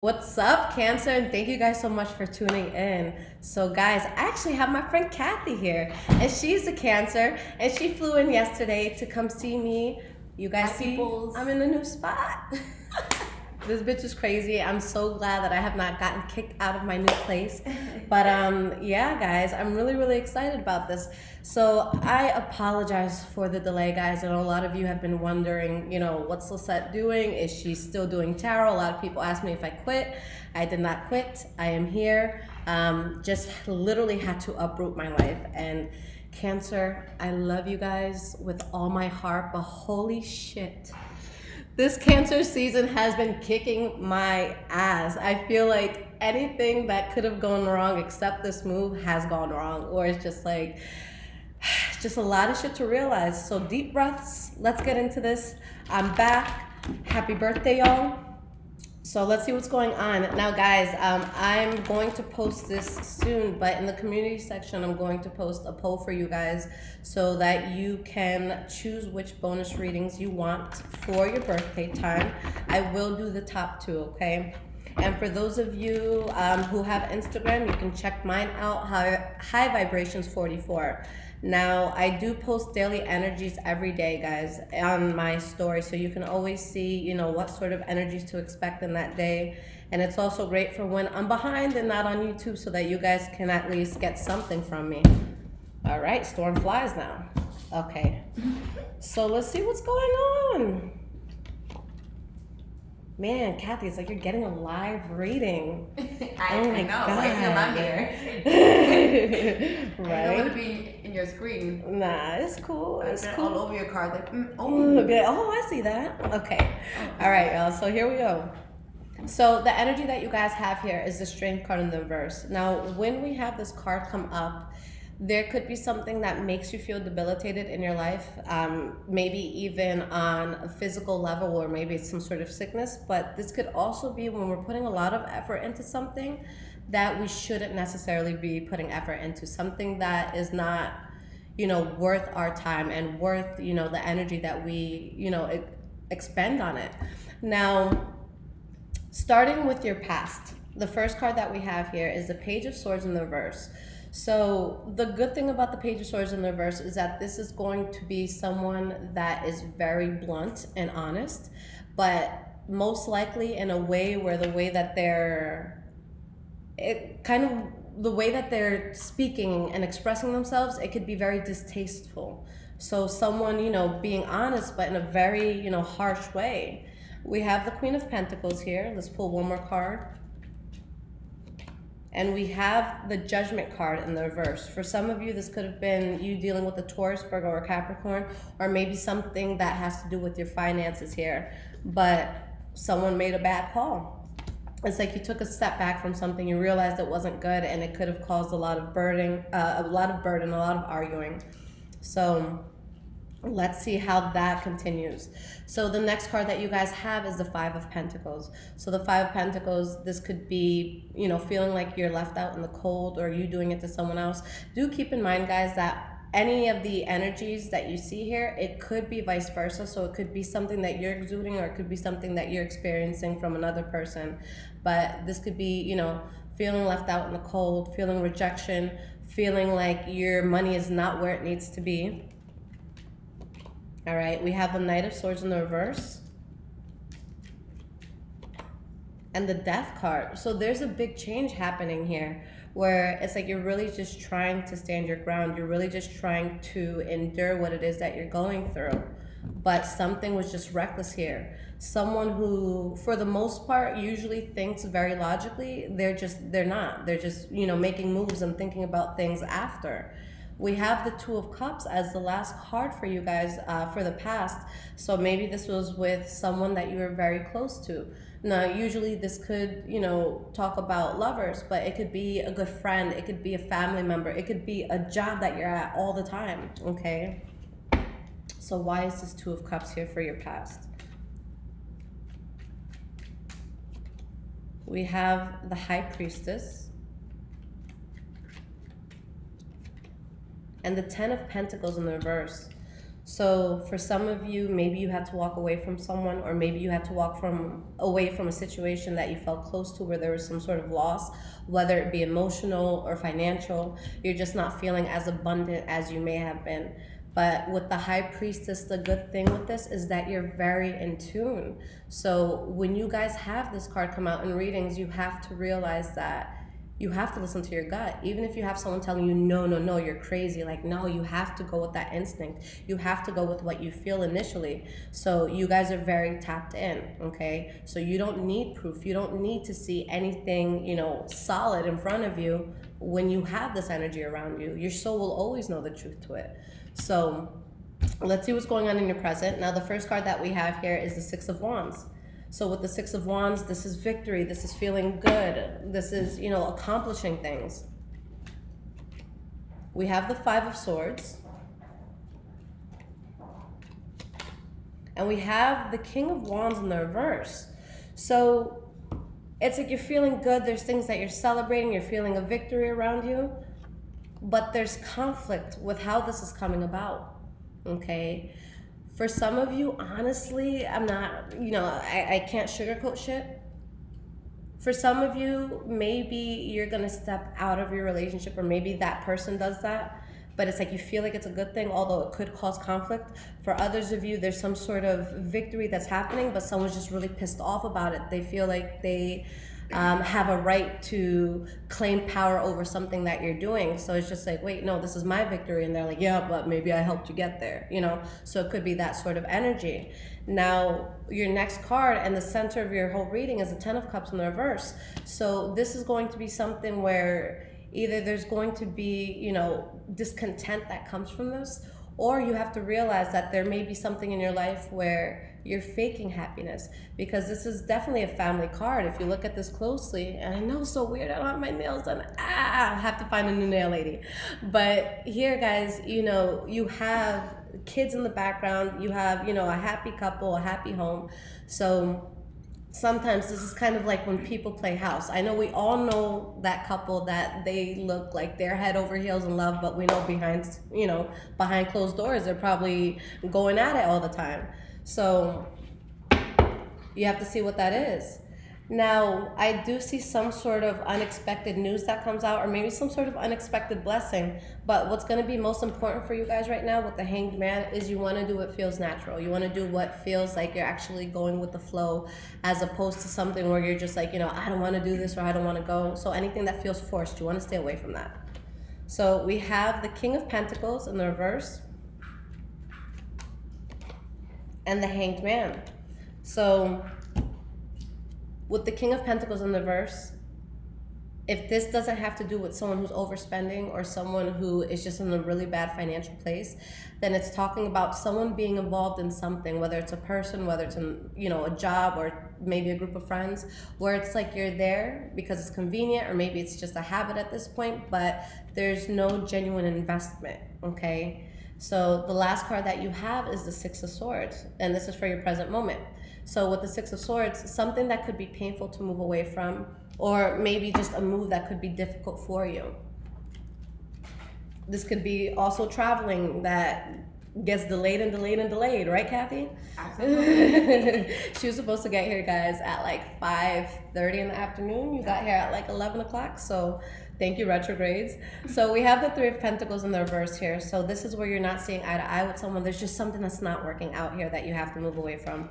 What's up, Cancer? And thank you guys so much for tuning in. So, guys, I actually have my friend Kathy here, and she's a Cancer, and she flew in yesterday to come see me. You guys see, I'm in a new spot. This bitch is crazy. I'm so glad that I have not gotten kicked out of my new place. But yeah, guys, I'm really excited about this. So I apologize for the delay, guys. I know a lot of you have been wondering, what's Lissette doing? Is she still doing tarot? A lot of people ask me if I quit. I did not quit. I am here. Just literally had to uproot my life. And Cancer, I love you guys with all my heart, but holy shit. This Cancer season has been kicking my ass. I feel like anything that could have gone wrong except this move has gone wrong. Or it's just like, it's just a lot of shit to realize. So deep breaths. Let's get into this. I'm back. Happy birthday, y'all. So let's see what's going on. Now, guys, I'm going to post this soon, but in the community section, I'm going to post a poll for you guys so that you can choose which bonus readings you want for your birthday time. I will do the top two, okay? And for those of you who have Instagram, you can check mine out, High Vibrations 44. Now, I do post daily energies every day, guys, on my story, so you can always see, what sort of energies to expect in that day. And it's also great for when I'm behind and not on YouTube, so that you guys can at least get something from me. All right, storm flies now. Okay, so let's see what's going on. Man, Kathy, it's like you're getting a live reading. I know. God. I feel I'm here. Right? I don't want to be in your screen. Nah, it's cool. It's cool. All over your card. Like, oh, I see that. Okay. All right, y'all. So here we go. So the energy that you guys have here is the Strength card in the reverse. Now, when we have this card come up, there could be something that makes you feel debilitated in your life, maybe even on a physical level, or maybe it's some sort of sickness. But this could also be when we're putting a lot of effort into something that we shouldn't necessarily be putting effort into, something that is not, worth our time and worth, the energy that we, expend on it. Now, starting with your past, the first card that we have here is the Page of Swords in the reverse. So the good thing about the Page of Swords in the reverse is that this is going to be someone that is very blunt and honest, but most likely in a way where the way that they're speaking and expressing themselves, it could be very distasteful. So someone, being honest, but in a very, harsh way. We have the Queen of Pentacles here. Let's pull one more card. And we have the Judgment card in the reverse. For some of you, this could have been you dealing with a Taurus, Virgo, or Capricorn, or maybe something that has to do with your finances here. But someone made a bad call. It's like you took a step back from something, you realized it wasn't good, and it could have caused a lot of burden, a lot of arguing. So let's see how that continues. So the next card that you guys have is the Five of Pentacles. So the Five of Pentacles, this could be, feeling like you're left out in the cold, or you doing it to someone else. Do keep in mind, guys, that any of the energies that you see here, it could be vice versa. So it could be something that you're exuding, or it could be something that you're experiencing from another person. But this could be, feeling left out in the cold, feeling rejection, feeling like your money is not where it needs to be. All right, we have the Knight of Swords in the reverse. And the Death card. So there's a big change happening here, where it's like you're really just trying to stand your ground. You're really just trying to endure what it is that you're going through. But something was just reckless here. Someone who, for the most part, usually thinks very logically, they're not. They're just, making moves and thinking about things after. We have the Two of Cups as the last card for you guys for the past. So maybe this was with someone that you were very close to. Now, usually this could, talk about lovers, but it could be a good friend. It could be a family member. It could be a job that you're at all the time, okay? So why is this Two of Cups here for your past? We have the High Priestess. And the Ten of Pentacles in the reverse. So for some of you, maybe you had to walk away from someone, or maybe you had to walk away from a situation that you felt close to where there was some sort of loss, whether it be emotional or financial. You're just not feeling as abundant as you may have been. But with the High Priestess, the good thing with this is that you're very in tune. So when you guys have this card come out in readings, you have to realize that you have to listen to your gut. Even if you have someone telling you, no, you're crazy. Like, no, you have to go with that instinct. You have to go with what you feel initially. So you guys are very tapped in, okay? So you don't need proof. You don't need to see anything, solid in front of you when you have this energy around you. Your soul will always know the truth to it. So let's see what's going on in your present. Now, the first card that we have here is the Six of Wands. So with the Six of Wands, this is victory. This is feeling good. This is, accomplishing things. We have the Five of Swords. And we have the King of Wands in the reverse. So it's like you're feeling good. There's things that you're celebrating. You're feeling a victory around you. But there's conflict with how this is coming about, okay? For some of you, honestly, I'm not, I can't sugarcoat shit. For some of you, maybe you're gonna step out of your relationship, or maybe that person does that, but it's like you feel like it's a good thing, although it could cause conflict. For others of you, there's some sort of victory that's happening, but someone's just really pissed off about it. They feel like they have a right to claim power over something that you're doing. So it's just like, wait, no, this is my victory. And they're like, yeah, but maybe I helped you get there, So it could be that sort of energy. Now, your next card and the center of your whole reading is the Ten of Cups in the reverse. So this is going to be something where either there's going to be, discontent that comes from this, or you have to realize that there may be something in your life where you're faking happiness, because this is definitely a family card. If you look at this closely, and I know, so weird, I don't have my nails done. I have to find a new nail lady. But here, guys, you have kids in the background. You have, a happy couple, a happy home. So sometimes this is kind of like when people play house. I know we all know that couple that they look like they're head over heels in love, but we know behind closed doors, they're probably going at it all the time. So you have to see what that is. Now, I do see some sort of unexpected news that comes out, or maybe some sort of unexpected blessing. But what's going to be most important for you guys right now with the Hanged Man is you want to do what feels natural. You want to do what feels like you're actually going with the flow, as opposed to something where you're just like, I don't want to do this, or I don't want to go. So anything that feels forced, you want to stay away from that. So we have the King of Pentacles in the reverse and the Hanged Man. So with the King of Pentacles in the reverse, if this doesn't have to do with someone who's overspending or someone who is just in a really bad financial place, then it's talking about someone being involved in something, whether it's a person, whether it's a job, or maybe a group of friends, where it's like you're there because it's convenient, or maybe it's just a habit at this point, but there's no genuine investment, okay? So the last card that you have is the Six of Swords, and this is for your present moment. So with the Six of Swords, something that could be painful to move away from, or maybe just a move that could be difficult for you. This could be also traveling that gets delayed, right, Kathy? Absolutely. She was supposed to get here, guys, at like 5:30 in the afternoon. You got here at like 11 o'clock, so thank you, retrogrades. So we have the Three of Pentacles in the reverse here. So this is where you're not seeing eye to eye with someone. There's just something that's not working out here that you have to move away from.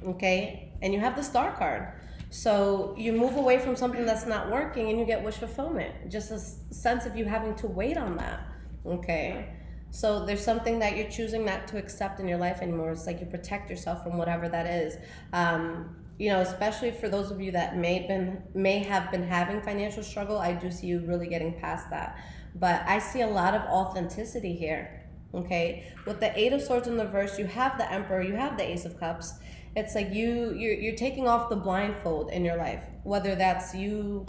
Okay? And you have the Star card. So you move away from something that's not working and you get wish fulfillment. Just a sense of you having to wait on that. Okay? So there's something that you're choosing not to accept in your life anymore. It's like you protect yourself from whatever that is. Especially for those of you that may have been having financial struggle, I do see you really getting past that. But I see a lot of authenticity here. Okay? With the Eight of Swords in the reverse, you have the Emperor, you have the Ace of Cups. It's like you're taking off the blindfold in your life, whether that's you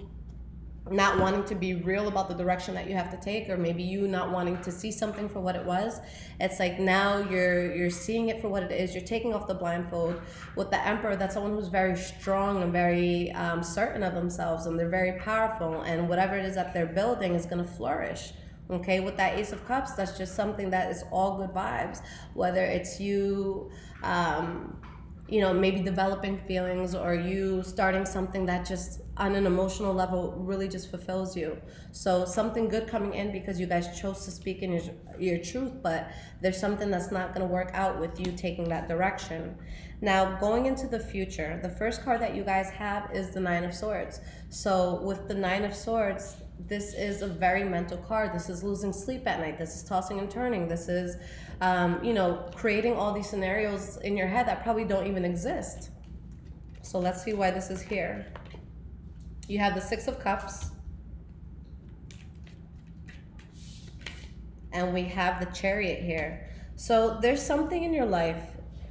not wanting to be real about the direction that you have to take, or maybe you not wanting to see something for what it was. It's like now you're seeing it for what it is. You're taking off the blindfold. With the Emperor, that's someone who's very strong and very certain of themselves, and they're very powerful, and whatever it is that they're building is going to flourish. Okay, with that Ace of Cups, that's just something that is all good vibes. Whether it's you, maybe developing feelings, or you starting something that just on an emotional level really just fulfills you. So something good coming in because you guys chose to speak in your truth, but there's something that's not going to work out with you taking that direction. Now, going into the future, the first card that you guys have is the Nine of Swords. So with the Nine of Swords, this is a very mental card. This is losing sleep at night. This is tossing and turning. This is, creating all these scenarios in your head that probably don't even exist. So let's see why this is here. You have the Six of Cups. And we have the Chariot here. So there's something in your life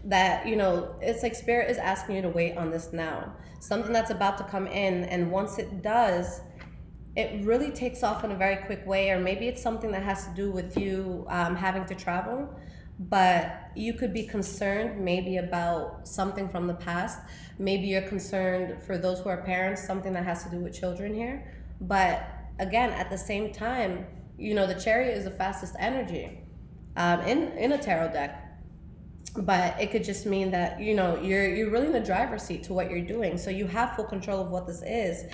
that, it's like Spirit is asking you to wait on this now. Something that's about to come in, and once it does, it really takes off in a very quick way. Or maybe it's something that has to do with you having to travel, but you could be concerned maybe about something from the past. Maybe you're concerned, for those who are parents, something that has to do with children here. But again, at the same time, the Chariot is the fastest energy in a tarot deck. But it could just mean that, you're really in the driver's seat to what you're doing. So you have full control of what this is.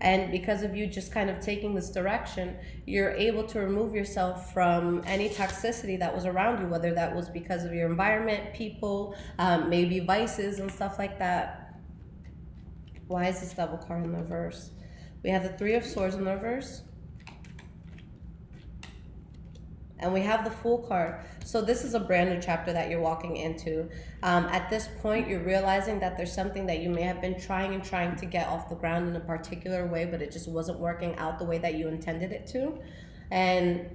And because of you just kind of taking this direction, you're able to remove yourself from any toxicity that was around you, whether that was because of your environment, people, maybe vices and stuff like that. Why is this double card in the reverse? We have the Three of Swords in the reverse. And we have the Fool card. So this is a brand new chapter that you're walking into. At this point, you're realizing that there's something that you may have been trying to get off the ground in a particular way, but it just wasn't working out the way that you intended it to. And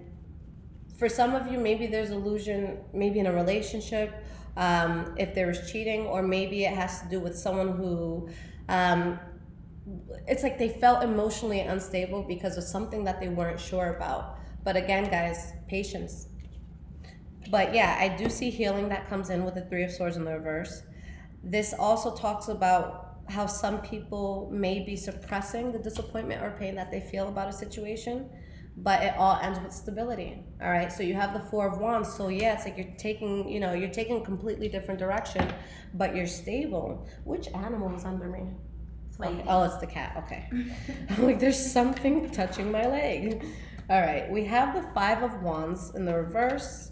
for some of you, maybe there's illusion, maybe in a relationship, if there was cheating, or maybe it has to do with someone who, it's like they felt emotionally unstable because of something that they weren't sure about. But again, guys, patience. But yeah, I do see healing that comes in with the Three of Swords in the reverse. This also talks about how some people may be suppressing the disappointment or pain that they feel about a situation, but it all ends with stability. All right, so you have the Four of Wands. So yeah, it's like you're taking a completely different direction, but you're stable. Which animal is under me? Okay. Oh, it's the cat. Okay. I'm like, there's something touching my leg. All right, we have the Five of Wands in the reverse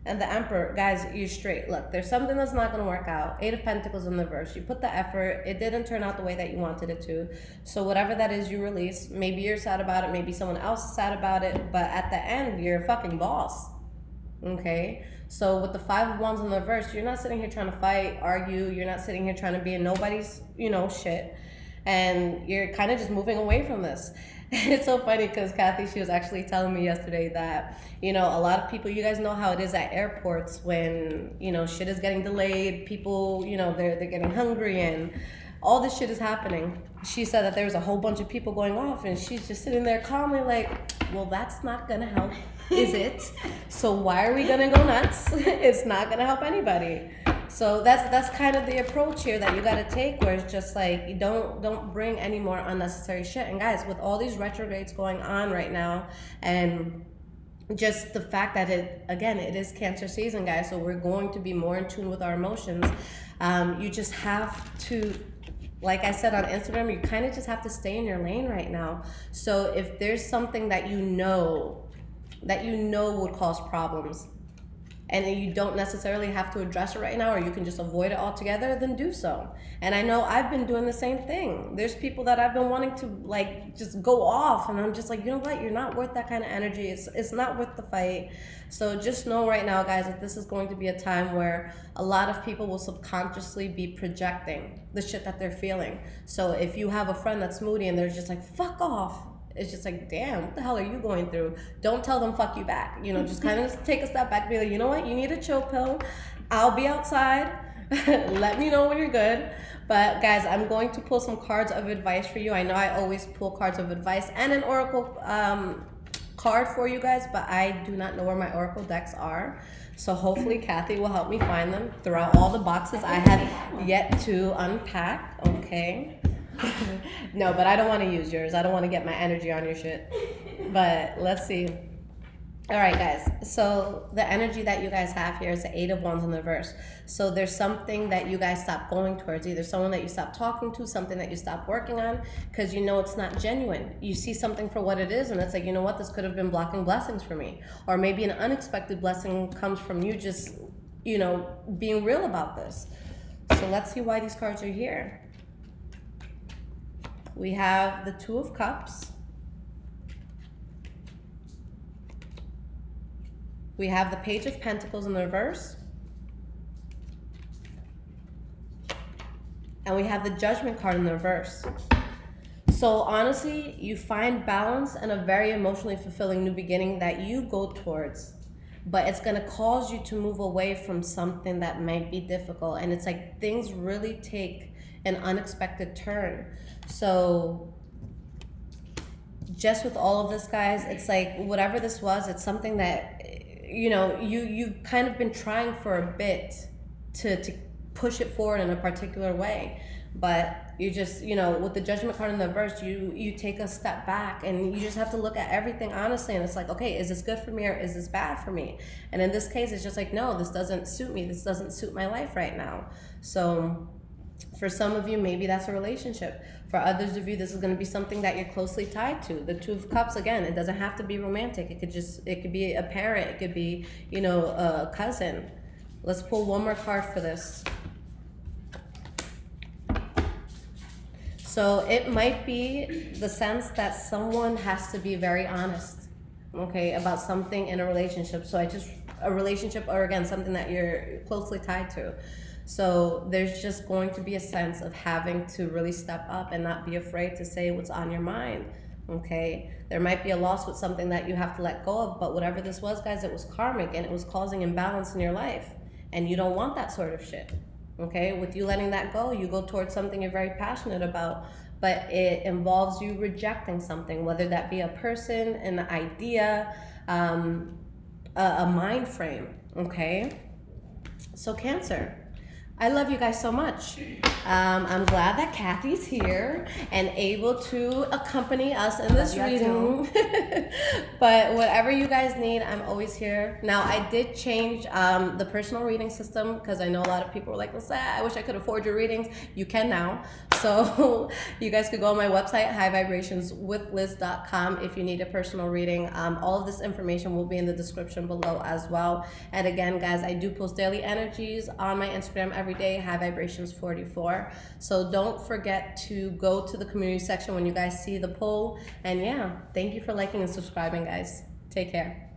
and the Emperor. Guys, you're straight. Look, there's something that's not going to work out. Eight of Pentacles in the reverse. You put the effort. It didn't turn out the way that you wanted it to. So whatever that is, you release. Maybe you're sad about it. Maybe someone else is sad about it. But at the end, you're a fucking boss. Okay? So with the Five of Wands in the reverse, you're not sitting here trying to fight, argue. You're not sitting here trying to be in nobody's, shit. And you're kind of just moving away from this. It's so funny because Kathy, she was actually telling me yesterday that, a lot of people, you guys know how it is at airports when, shit is getting delayed, people, they're getting hungry and all this shit is happening. She said that there's a whole bunch of people going off and she's just sitting there calmly like, well, that's not gonna help, is it? So why are we gonna go nuts? It's not gonna help anybody. So that's kind of the approach here that you got to take, where it's just like, you don't bring any more unnecessary shit. And guys, with all these retrogrades going on right now, and just the fact that it is Cancer season, guys, so we're going to be more in tune with our emotions. You just have to, like I said on Instagram, you kind of just have to stay in your lane right now. So if there's something that you know would cause problems, and you don't necessarily have to address it right now, or you can just avoid it altogether, then do so. And I know I've been doing the same thing. There's people that I've been wanting to just go off, and I'm just like, you know what? You're not worth that kind of energy. It's not worth the fight. So just know right now, guys, that this is going to be a time where a lot of people will subconsciously be projecting the shit that they're feeling. So if you have a friend that's moody and they're just like, fuck off, it's just like, damn, what the hell are you going through? Don't tell them fuck you back. Just kind of take a step back and be like, you know what? You need a chill pill. I'll be outside. Let me know when you're good. But guys, I'm going to pull some cards of advice for you. I know I always pull cards of advice and an oracle card for you guys, but I do not know where my oracle decks are. So hopefully Kathy will help me find them throughout all the boxes I have yet to unpack. Okay. No, but I don't want to use yours. I don't want to get my energy on your shit. But let's see. All right, guys. So the energy that you guys have here is the Eight of Wands in the reverse. So there's something that you guys stop going towards, either someone that you stop talking to, something that you stop working on, because you know it's not genuine. You see something for what it is, and it's like, you know what, this could have been blocking blessings for me. Or maybe an unexpected blessing comes from you just, being real about this. So let's see why these cards are here. We have the Two of Cups. We have the Page of Pentacles in the reverse. And we have the Judgment card in the reverse. So honestly, you find balance and a very emotionally fulfilling new beginning that you go towards. But it's going to cause you to move away from something that might be difficult. And it's like things really take an unexpected turn. So just with all of this, guys, it's like whatever this was, it's something that you've kind of been trying for a bit to push it forward in a particular way, but you just, with the Judgment card in the reverse, you take a step back and you just have to look at everything honestly, and it's like, okay, is this good for me or is this bad for me? And in this case, it's just like, no, this doesn't suit me, this doesn't suit my life right now. So for some of you, maybe that's a relationship. For others of you, this is going to be something that you're closely tied to. The Two of Cups, again, it doesn't have to be romantic. It could be a parent. It could be, a cousin. Let's pull one more card for this. So it might be the sense that someone has to be very honest, okay, about something in a relationship. So a relationship, or again, something that you're closely tied to. So there's just going to be a sense of having to really step up and not be afraid to say what's on your mind, okay? There might be a loss with something that you have to let go of, but whatever this was, guys, it was karmic and it was causing imbalance in your life. And you don't want that sort of shit, okay? With you letting that go, you go towards something you're very passionate about, but it involves you rejecting something, whether that be a person, an idea, a mind frame, okay? So Cancer, I love you guys so much. I'm glad that Kathy's here and able to accompany us in this reading. But whatever you guys need, I'm always here. Now, I did change the personal reading system because I know a lot of people were like, Lissette, I wish I could afford your readings. You can now. So you guys could go on my website, highvibrationswithliz.com, if you need a personal reading. All of this information will be in the description below as well. And again, guys, I do post daily energies on my Instagram every day, High Vibrations 44. So don't forget to go to the community section when you guys see the poll. And yeah, thank you for liking and subscribing, guys. Take care.